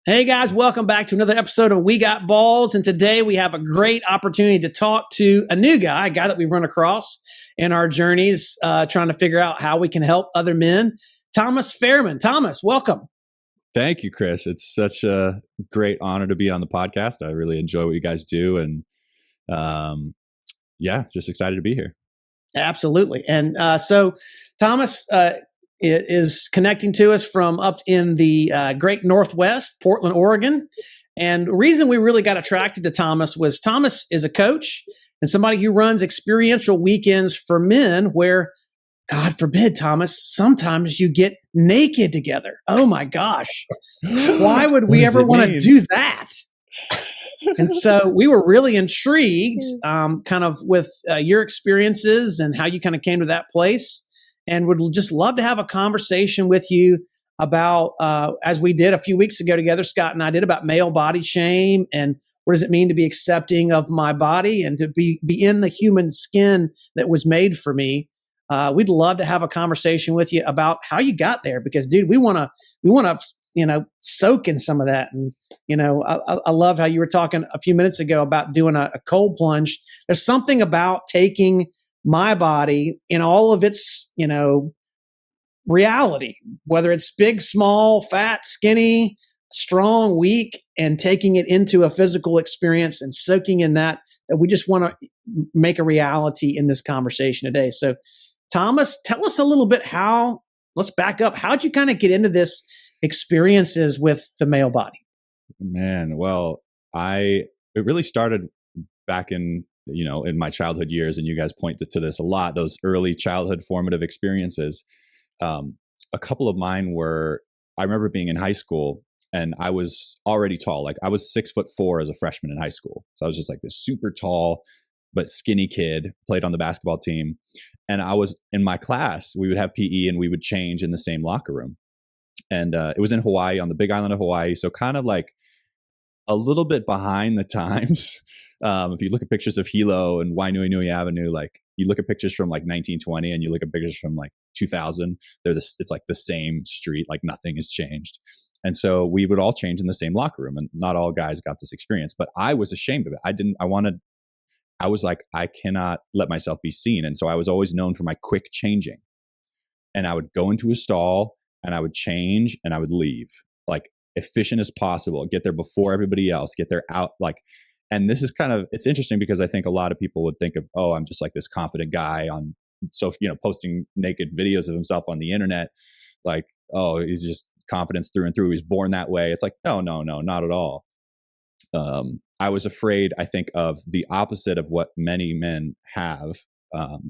Hey guys, welcome back to another episode of We Got Balls. And today we have a great opportunity to talk to a new guy, a guy that we've run across in our journeys, trying to figure out how we can help other men. Thomas Fairman. Thomas, welcome. Thank you, Chris. It's such a great honor to be on the podcast. I really enjoy what you guys do. And just excited to be here. Absolutely. And so Thomas is connecting to us from up in the great Northwest, Portland, Oregon. And the reason we really got attracted to Thomas was Thomas is a coach and somebody who runs experiential weekends for men where, God forbid, Thomas, sometimes you get naked together. Oh my gosh. Why would we ever want to do that? And so we were really intrigued kind of with your experiences and how you kind of came to that place, and would just love to have a conversation with you about, as we did a few weeks ago together, Scott and I did, about male body shame and what does it mean to be accepting of my body and to be in the human skin that was made for me. We'd love to have a conversation with you about how you got there, because dude, we want to soak in some of that. And, I love how you were talking a few minutes ago about doing a cold plunge. There's something about taking my body in all of its, reality, whether it's big, small, fat, skinny, strong, weak, and taking it into a physical experience and soaking in that we just want to make a reality in this conversation today. So Thomas, tell us a little bit let's back up. How'd you kind of get into this experiences with the male body? Man, well, it really started back in my childhood years, and you guys point to this a lot, those early childhood formative experiences. A couple of mine were, I remember being in high school and I was already tall. Like I was 6'4" as a freshman in high school. So I was just like this super tall, but skinny kid, played on the basketball team. And I was in my class, we would have PE and we would change in the same locker room. And it was in Hawaii, on the big island of Hawaii. So kind of like a little bit behind the times. If you look at pictures of Hilo and Wainui Avenue, like you look at pictures from like 1920 and you look at pictures from like 2000, it's like the same street, like nothing has changed. And so we would all change in the same locker room, and not all guys got this experience, but I was ashamed of it. I was like, I cannot let myself be seen. And so I was always known for my quick changing. And I would go into a stall and I would change and I would leave, like efficient as possible, get there before everybody else, get there out. And this is it's interesting because I think a lot of people would think of, oh, I'm just like this confident guy posting naked videos of himself on the internet. Like, oh, he's just confidence through and through. He's born that way. It's like, no, not at all. I was afraid, I think, of the opposite of what many men have,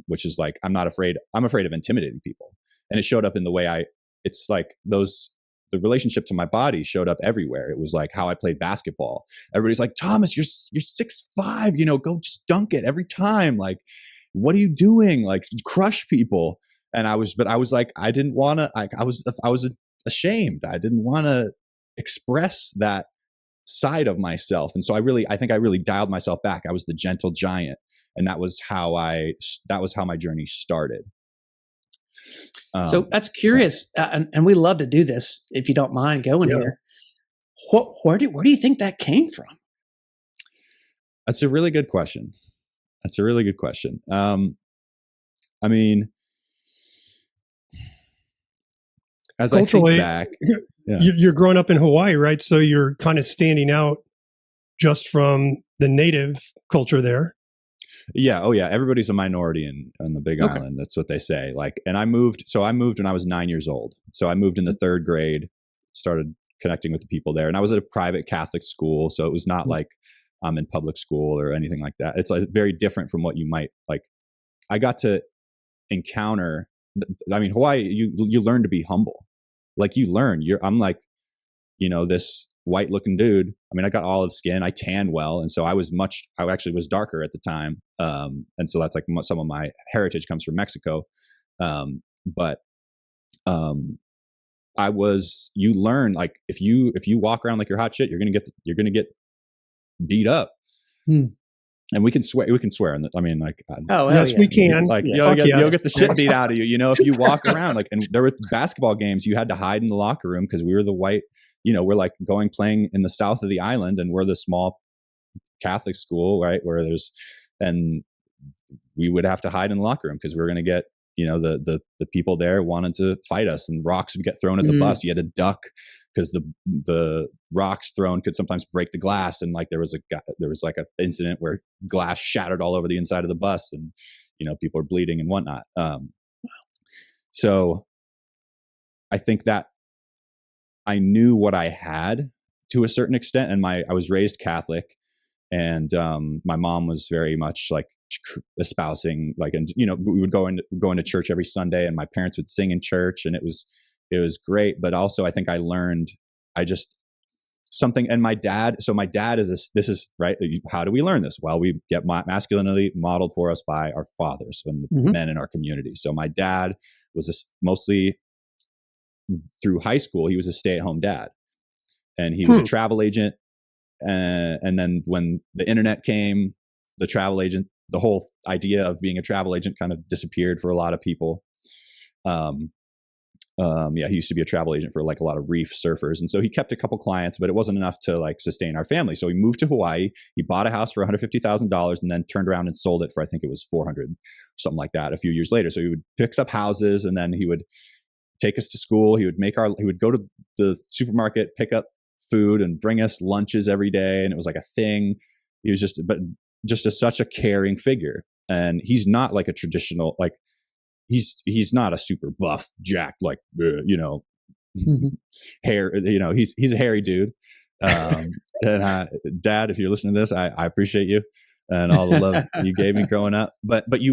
which is like, I'm afraid of intimidating people. And it showed up in the way it's like the relationship to my body showed up everywhere. It was like how I played basketball. Everybody's like, Thomas, you're 6'5", go just dunk it every time. Like, what are you doing? Like, crush people. And I was like, I didn't want to, I was ashamed. I didn't want to express that side of myself. And so I think I really dialed myself back. I was the gentle giant. And that was how my journey started. So that's curious. And we love to do this, if you don't mind going here. Where do you think that came from? That's a really good question. I mean, as culturally, I think back, you're growing up in Hawaii, right? So you're kind of standing out just from the native culture there. Yeah. Oh yeah. Everybody's a minority on the big island. That's what they say. Like, and I moved when I was 9 years old. So I moved in the third grade, started connecting with the people there. And I was at a private Catholic school. So it was not like I'm in public school or anything like that. It's like very different from what you might like. I got to encounter, Hawaii, you learn to be humble. Like you learn I'm like, this white looking dude. I got olive skin. I tanned well. And so I actually was darker at the time. And so that's like some of my heritage comes from Mexico. You learn, like, if you walk around like you're hot shit, you're going to get beat up. And we can swear. I mean, like, Oh, yes, yeah. we can. like Yes. you'll get the shit beat out of you. If you walk around, like, and there were basketball games, you had to hide in the locker room because we were the white. We're like playing in the south of the island, and we're the small Catholic school, right? And we would have to hide in the locker room because we were going to get, the people there wanted to fight us, and rocks would get thrown at the bus. You had to duck because the rocks thrown could sometimes break the glass. And like there was like an incident where glass shattered all over the inside of the bus, and people are bleeding and whatnot. So I think that I knew what I had to a certain extent, and I was raised Catholic, and my mom was very much like espousing, like, and we would go into church every Sunday, and my parents would sing in church, and it was great. But also I think I learned something. And my dad is this is right. How do we learn this? Well, we get masculinity modeled for us by our fathers and the men in our community. So my dad was mostly through high school, he was a stay-at-home dad, and he was a travel agent. And then when the internet came, the whole idea of being a travel agent kind of disappeared for a lot of people. He used to be a travel agent for like a lot of reef surfers. And so he kept a couple clients, but it wasn't enough to like sustain our family. So he moved to Hawaii. He bought a house for $150,000 and then turned around and sold it for, I think it was 400, something like that, a few years later. So he would fix up houses, and then he would take us to school. He would go to the supermarket, pick up food and bring us lunches every day. And it was like a thing. He was such a caring figure. And he's not like a traditional, like, he's not a super buff jack, like, hair, he's a hairy dude. And Dad, if you're listening to this, I appreciate you and all the love you gave me growing up, but he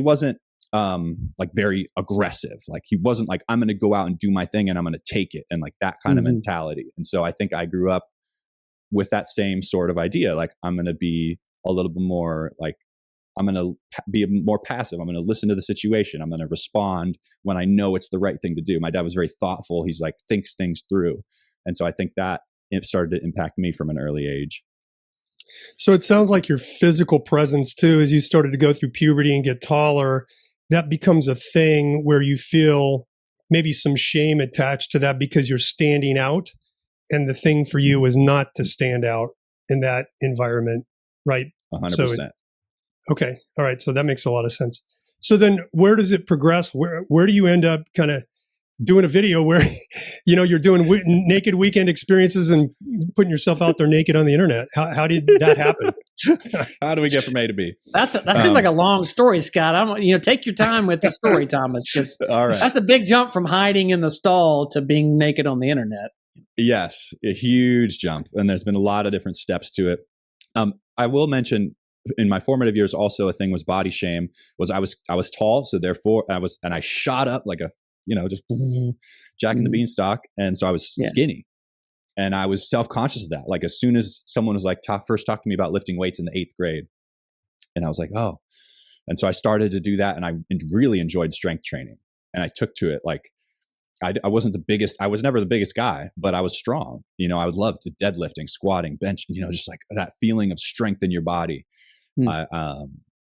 wasn't like very aggressive. Like he wasn't like, I'm going to go out and do my thing and I'm going to take it, and like that kind of mentality. And so I think I grew up with that same sort of idea. Like I'm going to be a little bit more like, I'm going to be more passive. I'm going to listen to the situation. I'm going to respond when I know it's the right thing to do. My dad was very thoughtful. He's like, thinks things through. And so I think that it started to impact me from an early age. So it sounds like your physical presence too, as you started to go through puberty and get taller, that becomes a thing where you feel maybe some shame attached to that because you're standing out. And the thing for you is not to stand out in that environment, right? 100%. Okay. All right. So that makes a lot of sense. So then where does it progress? Where do you end up kind of doing a video where, you're doing naked weekend experiences and putting yourself out there naked on the internet? How did that happen? How do we get from A to B? That seems like a long story, Scott. Take your time with the story, Thomas, because all right, that's a big jump from hiding in the stall to being naked on the internet. Yes, a huge jump. And there's been a lot of different steps to it. I will mention, in my formative years, also a thing was body shame. I was tall, so therefore I shot up like a just Jack and the Beanstalk, and so I was skinny, and I was self-conscious of that. Like as soon as someone was like first talked to me about lifting weights in the 8th grade, and I was like, oh, and so I started to do that, and I really enjoyed strength training, and I took to it. Like I wasn't the biggest, I was never the biggest guy, but I was strong. I would love to deadlifting, squatting, bench, just like that feeling of strength in your body. There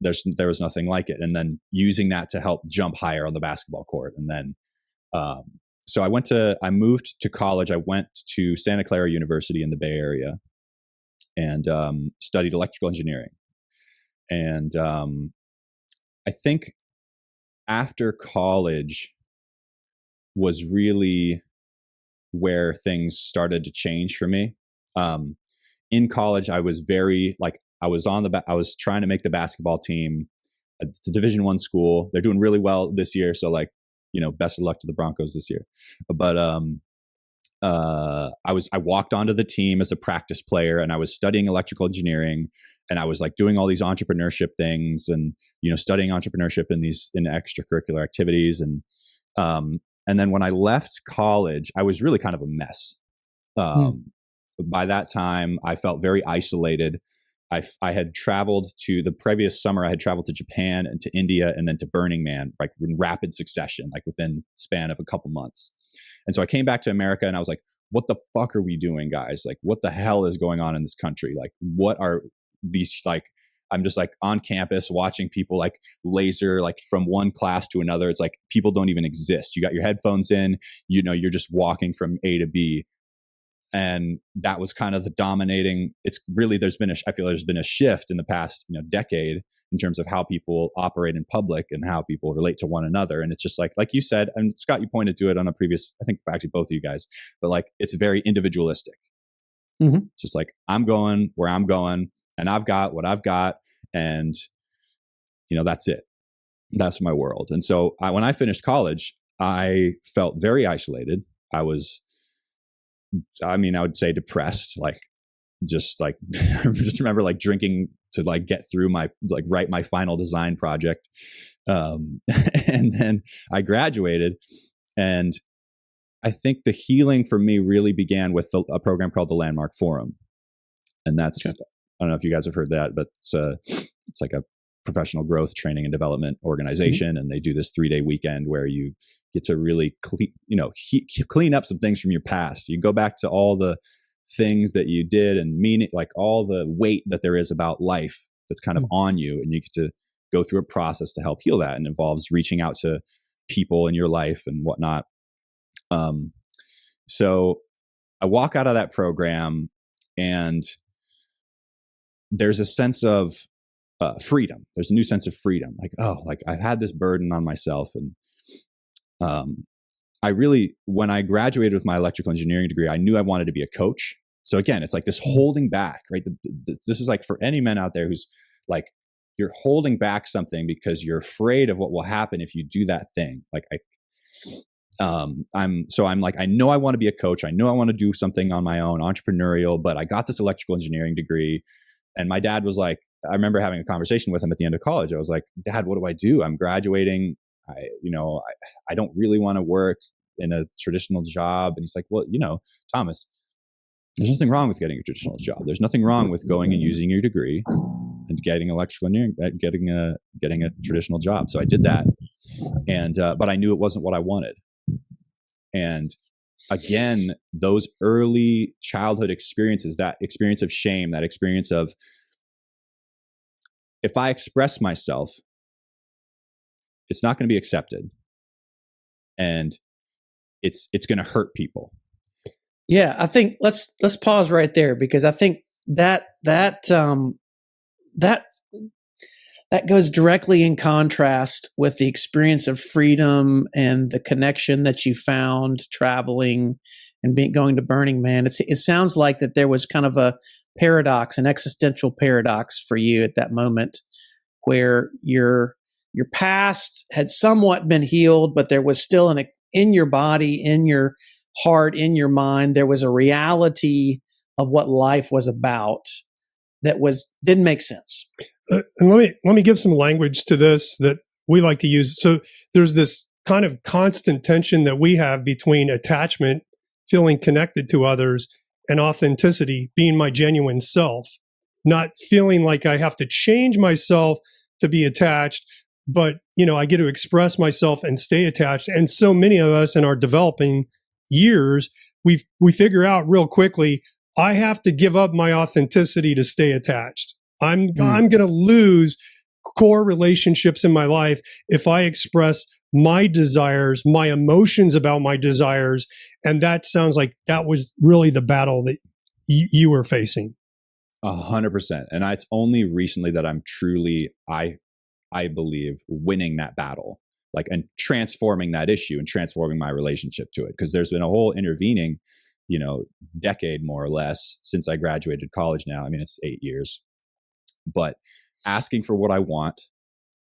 was nothing like it. And then using that to help jump higher on the basketball court. And then, so I moved to college. I went to Santa Clara University in the Bay Area and, studied electrical engineering. And, I think after college was really where things started to change for me. In college, I was very like, I was trying to make the basketball team. It's a Division I school. They're doing really well this year. So like, best of luck to the Broncos this year. But I walked onto the team as a practice player, and I was studying electrical engineering, and I was like doing all these entrepreneurship things, and studying entrepreneurship in extracurricular activities, and then when I left college, I was really kind of a mess. By that time, I felt very isolated. I had traveled the previous summer, I had traveled to Japan and to India and then to Burning Man, like in rapid succession, like within span of a couple months. And so I came back to America and I was like, what the fuck are we doing, guys? Like, what the hell is going on in this country? Like, what are these, like, I'm just like on campus watching people like laser like from one class to another. It's like people don't even exist. You got your headphones in, you're just walking from A to B. And that was kind of the dominating. It's really, I feel there's been a shift in the past, decade in terms of how people operate in public and how people relate to one another. And it's just like you said, and Scott, you pointed to it on a previous, I think actually both of you guys, but like, it's very individualistic. Mm-hmm. It's just like, I'm going where I'm going and I've got what I've got. And, that's it. That's my world. And so when I finished college, I felt very isolated. I would say depressed, just remember like drinking to like get through write my final design project. And then I graduated, and I think the healing for me really began with a program called the Landmark Forum. And that's, okay. I don't know if you guys have heard that, but it's like a professional growth training and development organization. Mm-hmm. And they do this 3-day weekend where you get to really clean up some things from your past. You go back to all the things that you did and mean it, like all the weight that there is about life that's kind of on you. And you get to go through a process to help heal that, and involves reaching out to people in your life and whatnot. So I walk out of that program, and there's a sense of freedom. There's a new sense of freedom. Like I've had this burden on myself. And when I graduated with my electrical engineering degree, I knew I wanted to be a coach. So again, it's like this holding back, right? This is like for any men out there who's like, you're holding back something because you're afraid of what will happen if you do that thing. I'm like, I know I want to be a coach. I know I want to do something on my own, entrepreneurial, but I got this electrical engineering degree. And my dad was like, I remember having a conversation with him at the end of college. I was like, Dad, what do I do? I'm graduating. I don't really want to work in a traditional job. And he's like, well, Thomas, there's nothing wrong with getting a traditional job. There's nothing wrong with going and using your degree and getting electrical engineering, getting a traditional job. So I did that. And, but I knew it wasn't what I wanted. And again, those early childhood experiences, that experience of shame, that experience of, if I express myself, it's not going to be accepted, and it's going to hurt people. Yeah, I think let's pause right there, because I think that goes directly in contrast with the experience of freedom and the connection that you found traveling and going to Burning Man. It sounds like that there was kind of a paradox, an existential paradox for you at that moment, where your past had somewhat been healed, but there was still in your body, in your heart, in your mind, there was a reality of what life was about that didn't make sense. And let me give some language to this that we like to use. So there's this kind of constant tension that we have between attachment, feeling connected to others, and authenticity, being my genuine self, not feeling like I have to change myself to be attached, but I get to express myself and stay attached. And so many of us in our developing years, we figure out real quickly, I have to give up my authenticity to stay attached. I'm going to lose core relationships in my life if I express my desires, my emotions about my desires. And that sounds like that was really the battle that you were facing. 100%. And it's only recently that I'm truly, I believe, winning that battle, and transforming that issue and transforming my relationship to it. Because there's been a whole intervening, decade more or less since I graduated college now. I mean, it's 8 years, but asking for what I want,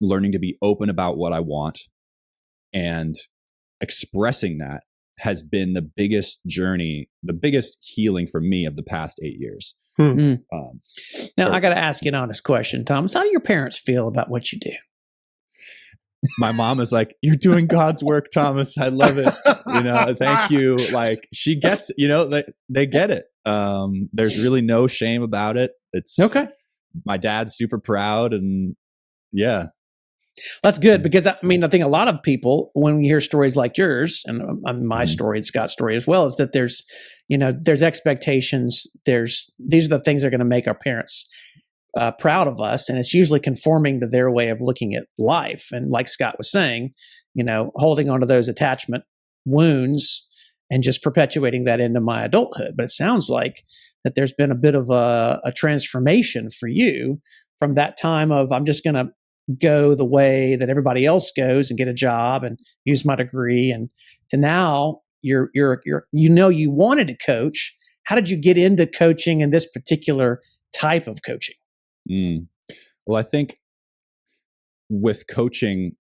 learning to be open about what I want, and expressing that has been the biggest journey, the biggest healing for me of the past 8 years. Now, I got to ask you an honest question, Thomas. How do your parents feel about what you do? My mom is like, "You're doing God's work, Thomas. I love it. Thank you." Like, she gets, they get it. There's really no shame about it. It's okay. My dad's super proud, and yeah. That's good, because I think a lot of people, when you hear stories like yours and my story and Scott's story as well, is that there's expectations. These are the things that are going to make our parents proud of us, and it's usually conforming to their way of looking at life. And like Scott was saying, holding on to those attachment wounds and just perpetuating that into my adulthood. But it sounds like that there's been a bit of a transformation for you from that time of, I'm just going to go the way that everybody else goes and get a job and use my degree, and to now you wanted to coach. How did you get into coaching and this particular type of coaching? Well, I think with coaching,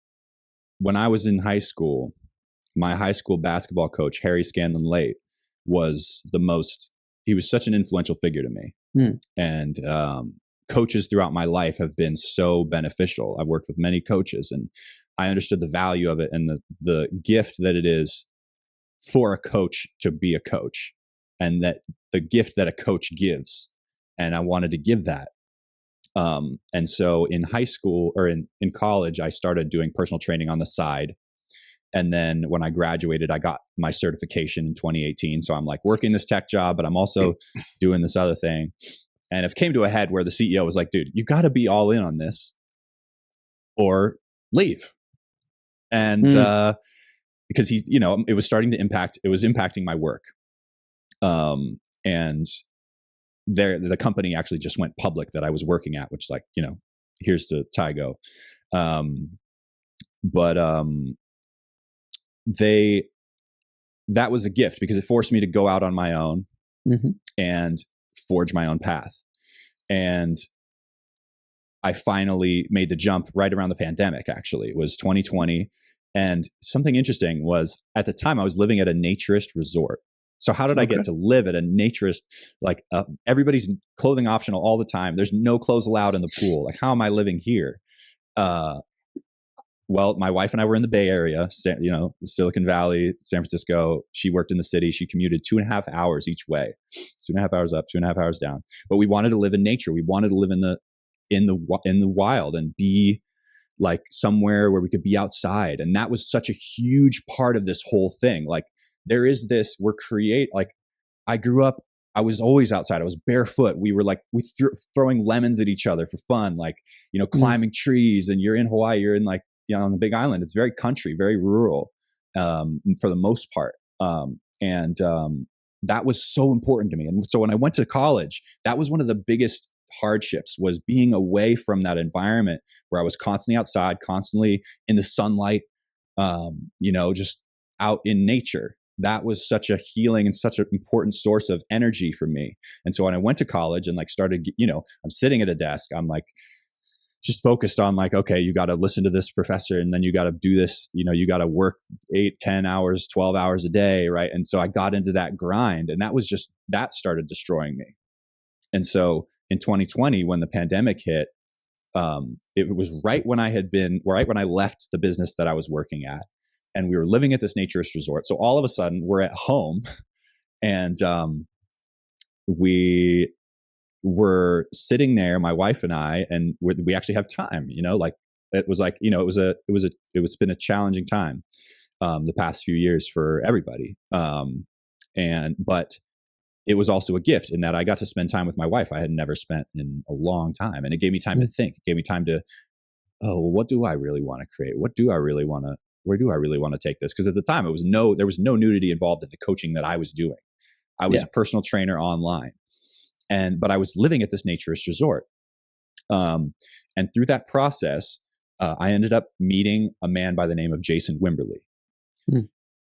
when I was in high school, my high school basketball coach, Harry Scanlon Late, he was such an influential figure to me. And coaches throughout my life have been so beneficial. I've worked with many coaches, and I understood the value of it and the gift that it is for a coach to be a coach, and that the gift that a coach gives. And I wanted to give that. And so in high school or in college, I started doing personal training on the side. And then when I graduated, I got my certification in 2018. So I'm like working this tech job, but I'm also doing this other thing. And it came to a head where the CEO was like, dude, you got to be all in on this or leave. And because it was starting to impacting my work. And the company actually just went public that I was working at, which is like, here's to Tygo. That was a gift because it forced me to go out on my own and forge my own path. And I finally made the jump right around the pandemic. Actually, it was 2020. And something interesting was, at the time I was living at a naturist resort. So how did I get to live at a naturist? Like everybody's clothing optional all the time. There's no clothes allowed in the pool. Like, how am I living here? Well, my wife and I were in the Bay Area, Silicon Valley, San Francisco. She worked in the city. She commuted 2.5 hours each way, 2.5 hours up, 2.5 hours down. But we wanted to live in nature. We wanted to live in the wild and be like somewhere where we could be outside. And that was such a huge part of this whole thing. Like, there is this, I grew up, I was always outside. I was barefoot. We were like, throwing lemons at each other for fun, climbing trees. And you're in Hawaii, you're in on the Big Island. It's very country, very rural, for the most part. That was so important to me. And so when I went to college, that was one of the biggest hardships, was being away from that environment where I was constantly outside, constantly in the sunlight, just out in nature. That was such a healing and such an important source of energy for me. And so when I went to college and started, I'm sitting at a desk, I'm just focused on okay, you got to listen to this professor, and then you got to do this, you got to work 8, 10 hours, 12 hours a day. Right. And so I got into that grind, and that started destroying me. And so in 2020, when the pandemic hit, it was right when I left the business that I was working at. And we were living at this naturist resort. So all of a sudden we're at home, and we were sitting there, my wife and I, and we actually have time, it was it's been a challenging time, the past few years for everybody. But it was also a gift in that I got to spend time with my wife I had never spent in a long time. And it gave me time to think. It gave me time to, what do I really want to create? Where do I really want to take this? Because at the time there was no nudity involved in the coaching that I was doing. I was a personal trainer online, but I was living at this naturist resort. And through that process, I ended up meeting a man by the name of Jason Wimberly.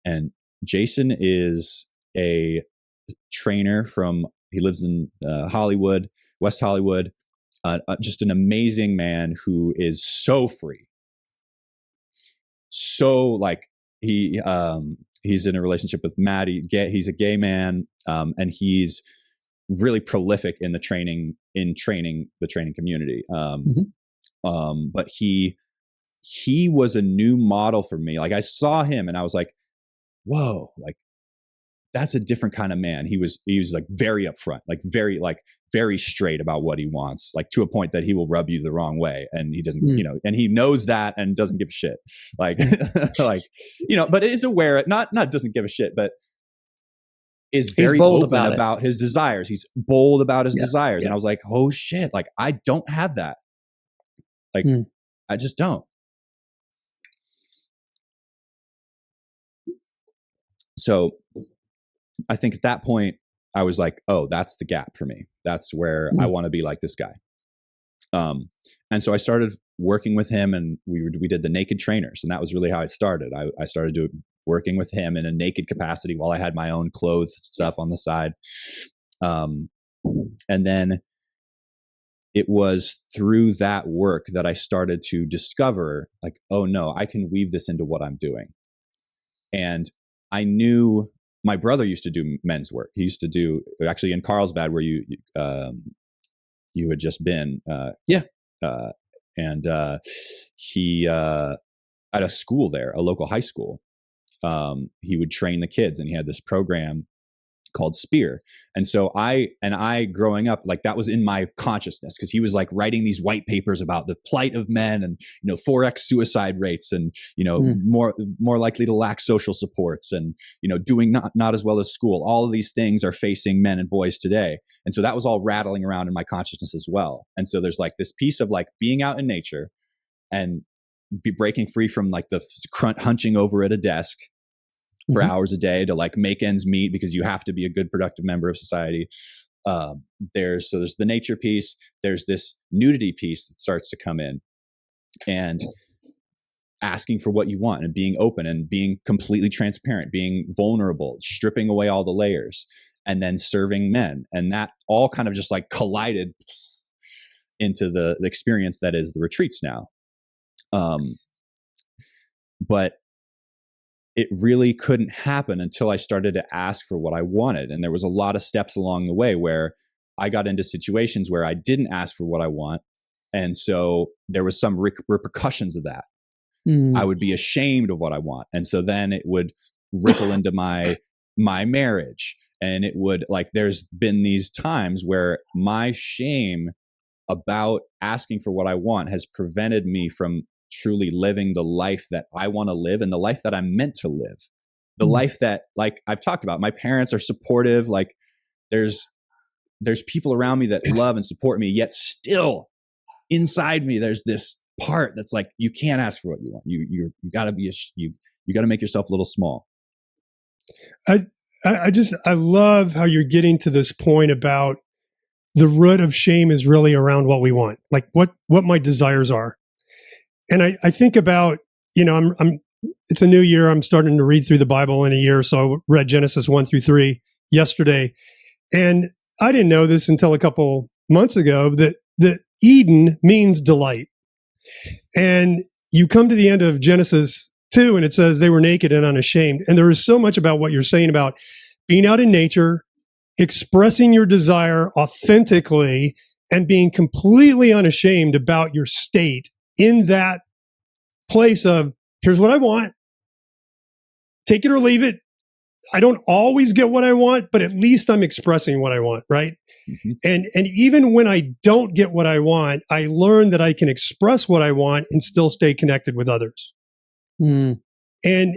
And Jason is a trainer he lives in Hollywood, West Hollywood, just an amazing man who is so free. So he's in a relationship with Maddie. He's a gay man, and he's really prolific in the training community. But he was a new model for me. I saw him and I was like, whoa, that's a different kind of man. He was very upfront, very straight about what he wants, to a point that he will rub you the wrong way. And he doesn't, and he knows that and doesn't give a shit. But is aware, not doesn't give a shit, but is He's very bold open about it. about his desires. He's bold about his Yeah, desires. yeah. And I was like, oh shit, like I don't have that. Like I just don't. So I think at that point I was like, oh, that's the gap for me. That's where I want to be like this guy. And so I started working with him, and we did the naked trainers, and that was really how I started. I started working with him in a naked capacity while I had my own clothes stuff on the side. And then it was through that work that I started to discover, like, oh no, I can weave this into what I'm doing. And I knew my brother used to do men's work. He used to do, actually in Carlsbad, where you had just been. And he at a school there, a local high school, he would train the kids, and he had this program called Spear. And so I growing up, like, that was in my consciousness, because he was like writing these white papers about the plight of men, and 4x suicide rates, and more likely to lack social supports, and doing not as well as school. All of these things are facing men and boys today. And so that was all rattling around in my consciousness as well. And so there's like this piece of like being out in nature and be breaking free from like the hunching over at a desk for hours a day to like make ends meet, because you have to be a good, productive member of society. There's the nature piece. There's this nudity piece that starts to come in, and asking for what you want, and being open, and being completely transparent, being vulnerable, stripping away all the layers, and then serving men. And that all kind of just like collided into the experience that is the retreats now. But it really couldn't happen until I started to ask for what I wanted. And there was a lot of steps along the way where I got into situations where I didn't ask for what I want. And so there was some repercussions of that. I would be ashamed of what I want. And so then it would ripple into my marriage. And it would, like, there's been these times where my shame about asking for what I want has prevented me from truly living the life that I want to live, and the life that I'm meant to live. The life that, like I've talked about, my parents are supportive. Like there's people around me that love and support me, yet still inside me, there's this part that's like, you can't ask for what you want. You gotta be, you gotta make yourself a little small. I love how you're getting to this point about the root of shame is really around what we want, like what my desires are. And I think about, it's a new year. I'm starting to read through the Bible in a year. So I read Genesis 1-3 yesterday. And I didn't know this until a couple months ago, that Eden means delight. And you come to the end of Genesis 2, and it says they were naked and unashamed. And there is so much about what you're saying about being out in nature, expressing your desire authentically, and being completely unashamed about your state in that place of, here's what I want, take it or leave it. I don't always get what I want, but at least I'm expressing what I want, right? And even when I don't get what I want, I learn that I can express what I want and still stay connected with others. And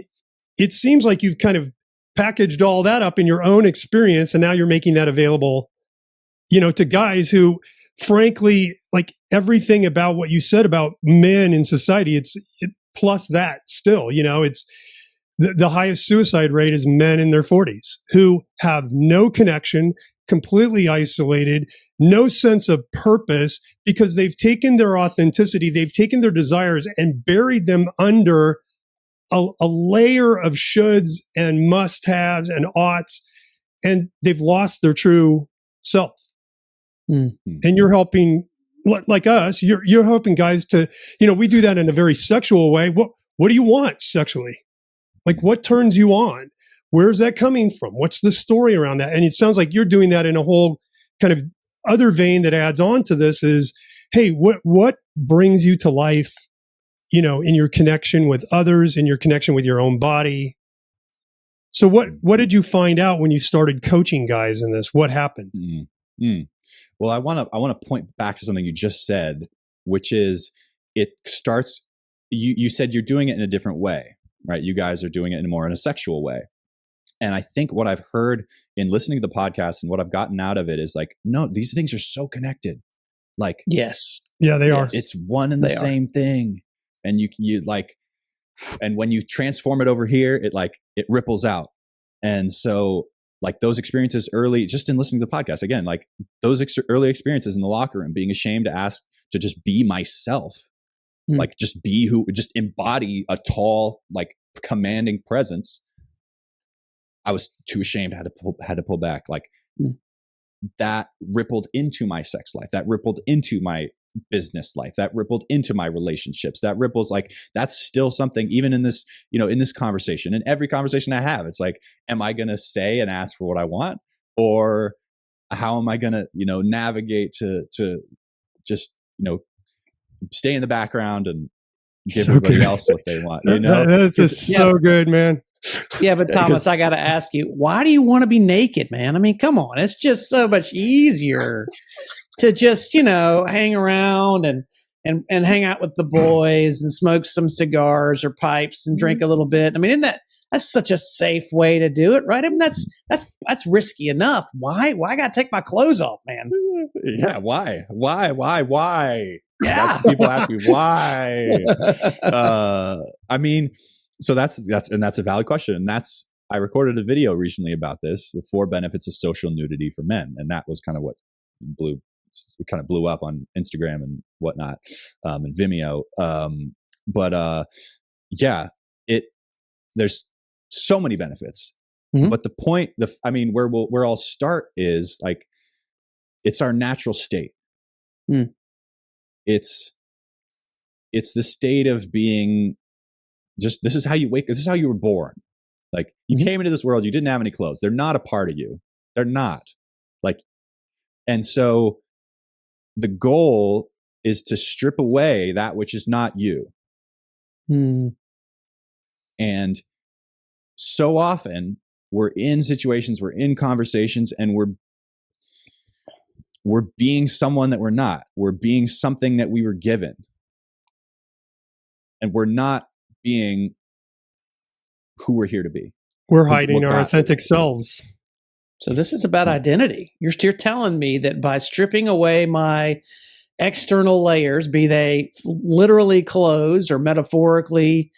it seems like you've kind of packaged all that up in your own experience, and now you're making that available, to guys who, frankly, like everything about what you said about men in society, plus that still, it's the highest suicide rate is men in their 40s who have no connection, completely isolated, no sense of purpose, because they've taken their authenticity, they've taken their desires and buried them under a layer of shoulds and must-haves and oughts, and they've lost their true self. And you're helping, like us, you're helping guys to, we do that in a very sexual way. What do you want sexually? Like, what turns you on? Where's that coming from? What's the story around that? And it sounds like you're doing that in a whole kind of other vein that adds on to this is, hey, what brings you to life, in your connection with others, in your connection with your own body? So what did you find out when you started coaching guys in this? What happened? Well, I want to point back to something you just said, which is it starts. You said you're doing it in a different way, right? You guys are doing it in a sexual way, And I think what I've heard in listening to the podcast and what I've gotten out of it is like, no, these things are so connected. Like, yes, Yeah, they are. it's one and the They are. same thing. And you like, and when you transform it over here, it ripples out. And so like those experiences early, just in listening to the podcast, again, like those early experiences in the locker room, being ashamed to ask to just be myself, like just embody a tall, like commanding presence. I was too ashamed, had to pull back. Like that rippled into my sex life, that rippled into my business life, that rippled into my relationships, that ripples, like that's still something even in this, in this conversation, in every conversation I have, it's like, am I going to say and ask for what I want, or how am I going to, navigate to just, stay in the background and give everybody else what they want, That is so good, man. Yeah, but Thomas, I got to ask you, why do you want to be naked, man? I mean, come on. It's just so much easier to just, hang around and hang out with the boys and smoke some cigars or pipes and drink a little bit. I mean, that's such a safe way to do it, right? I mean, that's risky enough. Why I got to take my clothes off, man? Yeah. Why? Yeah. People ask me why. I mean, so that's a valid question. And I recorded a video recently about this, the 4 benefits of social nudity for men. And that was kind of what blew up on Instagram and whatnot, and Vimeo. There's so many benefits, but the point, where I'll start is like, it's our natural state. It's the state of being just, this is how you wake. This is how you were born. Like you came into this world, you didn't have any clothes. They're not a part of you. They're not like, and so the goal is to strip away that which is not you. And so often we're in situations, we're in conversations, and we're being someone that we're not. We're being something that we were given. And we're not being who we're here to be. We're hiding our authentic selves. So this is about identity. You're telling me that by stripping away my external layers, be they literally clothes or metaphorically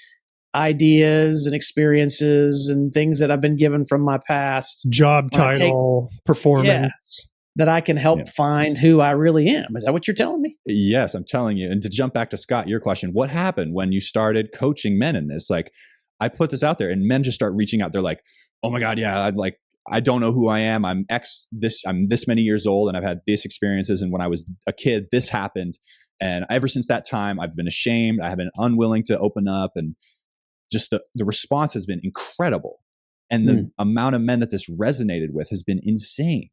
ideas and experiences and things that I've been given from my past, job title, performance, that I can help find who I really am. Is that what you're telling me? Yes, I'm telling you. And to jump back to Scott, your question, what happened when you started coaching men in this? Like, I put this out there and men just start reaching out. They're like, oh my God, yeah, I don't know who I am. I'm this many years old and I've had these experiences. And when I was a kid, this happened. And ever since that time, I've been ashamed. I have been unwilling to open up, and just the response has been incredible. And the amount of men that this resonated with has been insane.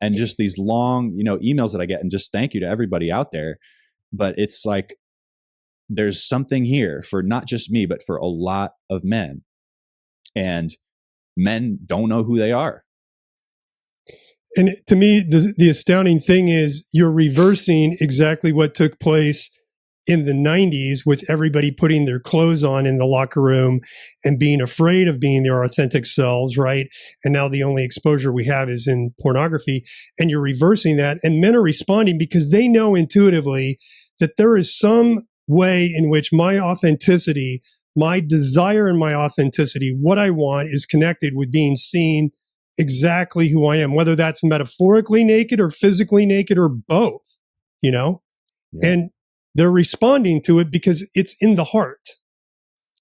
And just these long, emails that I get, and just thank you to everybody out there. But it's like, there's something here for not just me, but for a lot of men. And men don't know who they are. And to me, the astounding thing is you're reversing exactly what took place in the 90s with everybody putting their clothes on in the locker room and being afraid of being their authentic selves, right? And now the only exposure we have is in pornography. And you're reversing that. And men are responding because they know intuitively that there is some way in which my authenticity, my desire and my authenticity, what I want, is connected with being seen exactly who I am, whether that's metaphorically naked or physically naked or both, Yeah. And they're responding to it because it's in the heart.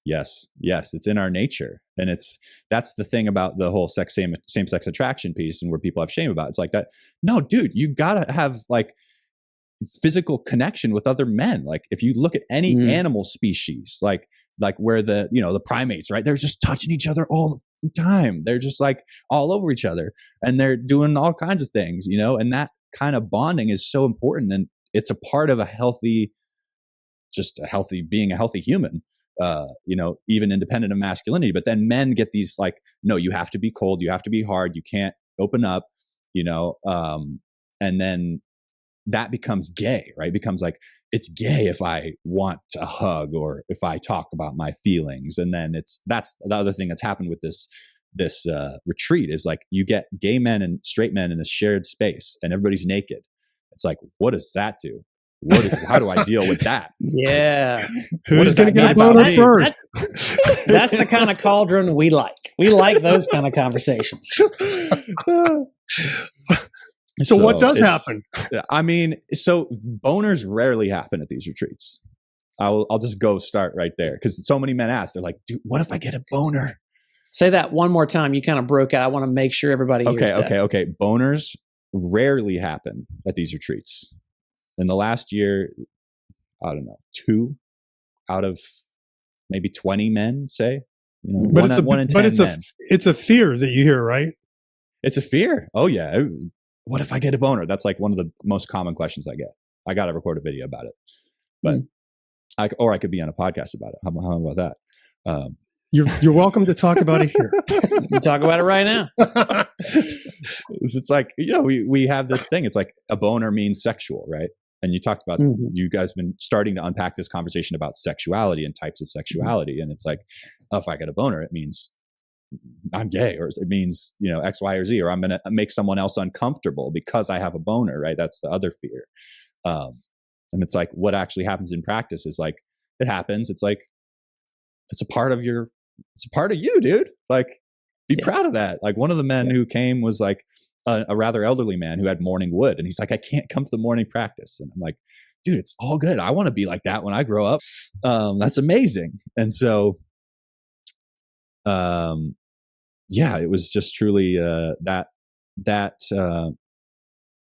Yes, it's in our nature. And that's the thing about the whole same-sex attraction piece, and where people have shame about it. It's like that. No, dude, you gotta have like physical connection with other men. Like if you look at any animal species, like where the primates, right? They're just touching each other all the time. They're just like all over each other, and they're doing all kinds of things, and that kind of bonding is so important. And it's a part of being a healthy human, even independent of masculinity. But then men get these like, no, you have to be cold, you have to be hard, you can't open up, and then that becomes gay, right? It becomes like, it's gay if I want a hug or if I talk about my feelings. And then that's the other thing that's happened with this retreat is like you get gay men and straight men in a shared space and everybody's naked. It's like, what does that do? How do I deal with that? Yeah. Who's going to get a boner first? That's the kind of cauldron we like. We like those kind of conversations. So what does happen? I mean, so boners rarely happen at these retreats. I'll just go start right there because so many men ask. They're like, dude, what if I get a boner? Say that one more time. You kind of broke out. I want to make sure everybody hears that. Okay. Boners rarely happen at these retreats. In the last year, I don't know, 2 out of maybe 20 men say, but one in 10 men. It's a fear that you hear, right? It's a fear. Oh yeah. What if I get a boner? That's like one of the most common questions I get. I got to record a video about it, but I could be on a podcast about it. How about that? You're welcome to talk about it here. You talk about it right now. It's like, we have this thing. It's like a boner means sexual, right? And you talked about, you guys have been starting to unpack this conversation about sexuality and types of sexuality. And it's like, oh, if I get a boner, it means I'm gay, or it means, X, Y, or Z, or I'm going to make someone else uncomfortable because I have a boner, right? That's the other fear. And it's like, what actually happens in practice is like, it happens. It's like, it's a part of you, dude. Like, be proud of that. Like one of the men who came was like a rather elderly man who had morning wood. And he's like, I can't come to the morning practice. And I'm like, dude, it's all good. I want to be like that when I grow up. That's amazing. And so, it was just truly that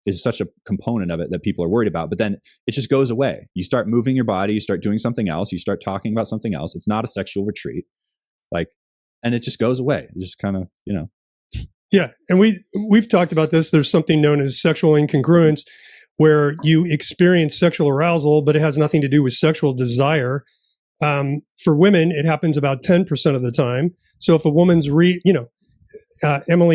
is such a component of it that people are worried about. But then it just goes away. You start moving your body, you start doing something else, you start talking about something else. It's not a sexual retreat, and it just goes away. It just kind of, Yeah, and we've talked about this. There's something known as sexual incongruence, where you experience sexual arousal, but it has nothing to do with sexual desire. For women, it happens about 10% of the time. So if a woman's Emily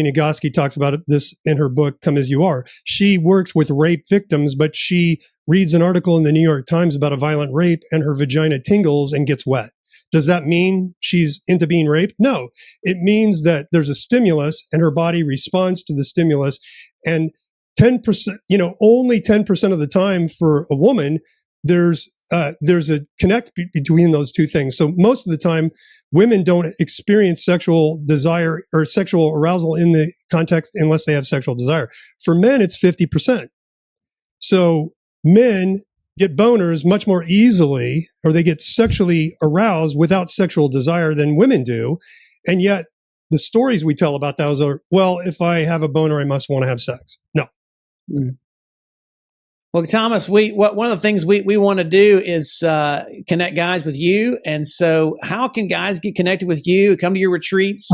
Nagoski talks about this in her book, Come As You Are. She works with rape victims, but she reads an article in the New York Times about a violent rape and her vagina tingles and gets wet. Does that mean she's into being raped? No. It means that there's a stimulus and her body responds to the stimulus. And 10%, only 10% of the time for a woman, there's a connect between those two things. So most of the time, women don't experience sexual desire or sexual arousal in the context unless they have sexual desire. For men, it's 50%. So men get boners much more easily, or they get sexually aroused without sexual desire than women do. And yet the stories we tell about those are, well, if I have a boner, I must want to have sex. No. Well, Thomas, one of the things we want to do is connect guys with you. And so how can guys get connected with you, come to your retreats,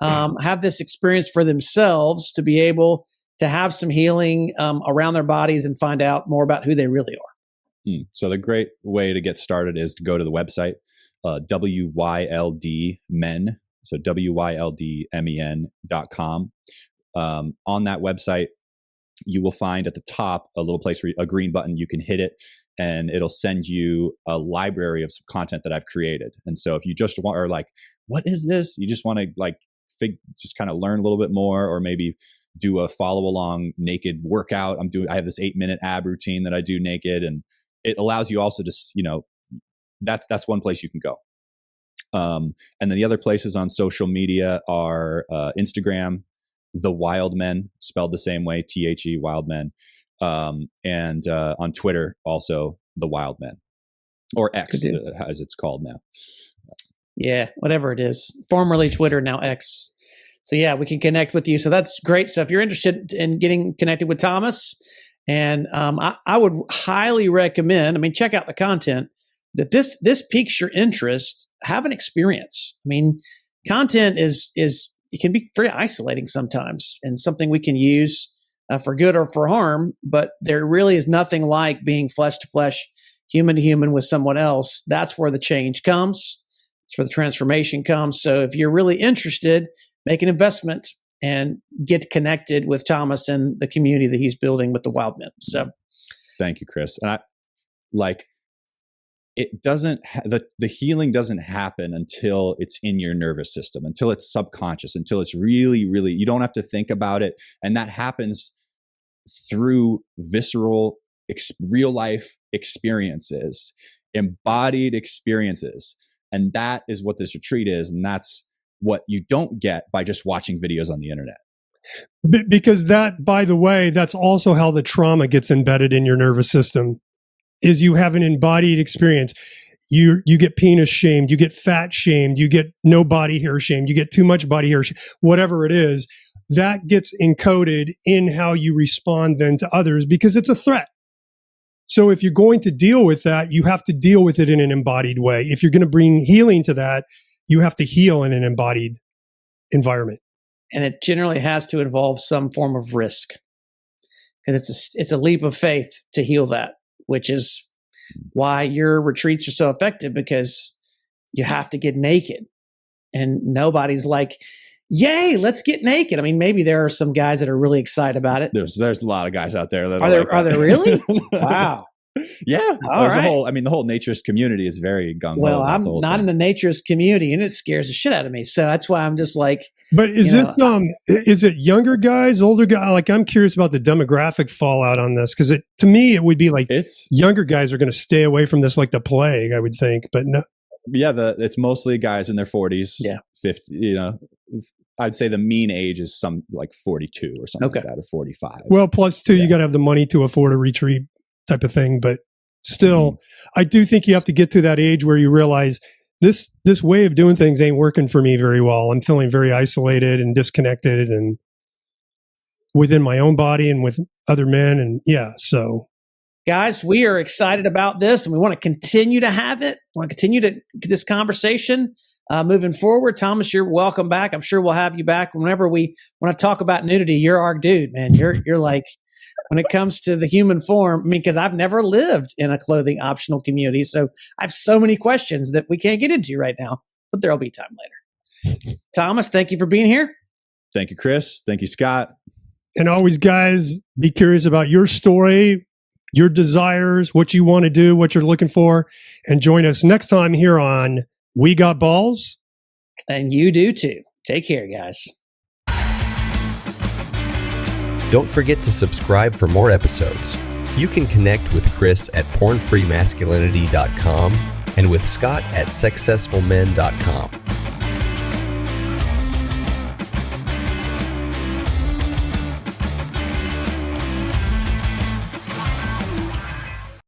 have this experience for themselves to be able to have some healing around their bodies and find out more about who they really are? So the great way to get started is to go to the website, WYLD Men. So WYLDMEN.com. On that website, you will find at the top a little place where a green button. You can hit it and it'll send you a library of some content that I've created. And so if you just want, or like, what is this? You just want to just kind of learn a little bit more, or maybe do a follow along naked workout. I have this 8-minute ab routine that I do naked, and it allows you also to, that's one place you can go. And then the other places on social media are Instagram, The Wild Men, spelled the same way, THE Wild Men, and on Twitter also The Wild Men, or X as it's called now. Yeah, whatever it is, formerly Twitter, now X. So yeah, we can connect with you. So that's great. So if you're interested in getting connected with Thomas, and I would highly recommend, check out the content. If this piques your interest, have an experience. Content is it can be very isolating sometimes, and something we can use for good or for harm. But there really is nothing like being flesh to flesh, human to human with someone else. That's where the change comes. It's where the transformation comes. So if you're really interested, make an investment and get connected with Thomas and the community that he's building with the Wild Men. So, thank you, Chris. And it doesn't the healing doesn't happen until it's in your nervous system, until it's subconscious, until it's really, really, you don't have to think about it. And that happens through visceral, real life experiences, embodied experiences. And that is what this retreat is. And that's what you don't get by just watching videos on the internet. Because that, by the way, that's also how the trauma gets embedded in your nervous system, is you have an embodied experience. You get penis shamed, you get fat shamed, you get no body hair shamed, you get too much body hair, whatever it is, that gets encoded in how you respond then to others because it's a threat. So if you're going to deal with that, you have to deal with it in an embodied way. If you're going to bring healing to that, you have to heal in an embodied environment. And it generally has to involve some form of risk, because it's a leap of faith to heal that, which is why your retreats are so effective, because you have to get naked. And nobody's like, yay, let's get naked. I mean, maybe there are some guys that are really excited about it. There's a lot of guys out there that are there really? Wow. Yeah. All right. The whole naturist community is very gung-ho. Well, I'm not in the naturist community, and it scares the shit out of me. So that's why I'm just like. But is it younger guys, older guys? Like, I'm curious about the demographic fallout on this, because to me it would be like younger guys are going to stay away from this like the plague, I would think. But no. Yeah, it's mostly guys in their 40s. Yeah, 50. You know, I'd say the mean age is some like 42 or something like that, or 45. Well, plus two, you got to have the money to afford a retreat type of thing. But still, I do think you have to get to that age where you realize this way of doing things ain't working for me very well. I'm feeling very isolated and disconnected, and within my own body and with other men. And so. Guys, we are excited about this, and we want to continue to have it. We want to continue this conversation moving forward. Thomas, you're welcome back. I'm sure we'll have you back whenever we want to talk about nudity. You're our dude, man. You're like, when it comes to the human form, I mean, because I've never lived in a clothing optional community, so I have so many questions that we can't get into right now, but there'll be time later. Thomas, thank you for being here. Thank you, Chris. Thank you, Scott. And always, guys, be curious about your story, your desires, what you want to do, what you're looking for, and join us next time here on We Got Balls. And you do too. Take care, guys. Don't forget to subscribe for more episodes. You can connect with Chris at pornfreemasculinity.com and with Scott at successfulmen.com.